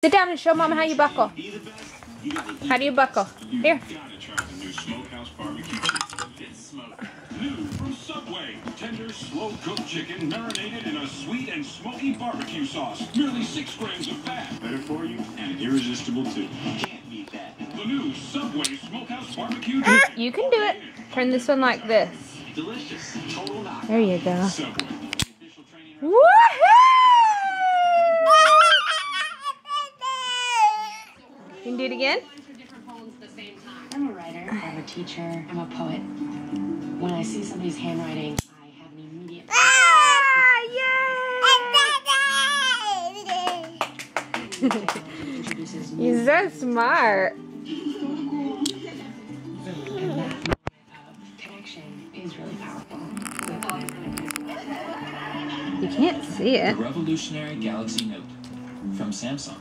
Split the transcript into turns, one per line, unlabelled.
Sit down and show Mama how you buckle. How do you buckle? Here.
New from Subway. Tender, slow-cooked chicken marinated in a sweet and smoky barbecue sauce. Nearly 6 grams of fat. Better for you and irresistible too. Can't beat that. The new Subway Smokehouse Barbecue.
You can do it. Turn this one like this.
Delicious. Total knock.
There you go.
Subway.
Woohoo! You can do it again?
I'm a writer, I'm a teacher, I'm a poet. When I see somebody's handwriting, I have an immediate...
You're so smart.
Connection is really powerful.
You can't see it.
The revolutionary Galaxy Note from Samsung.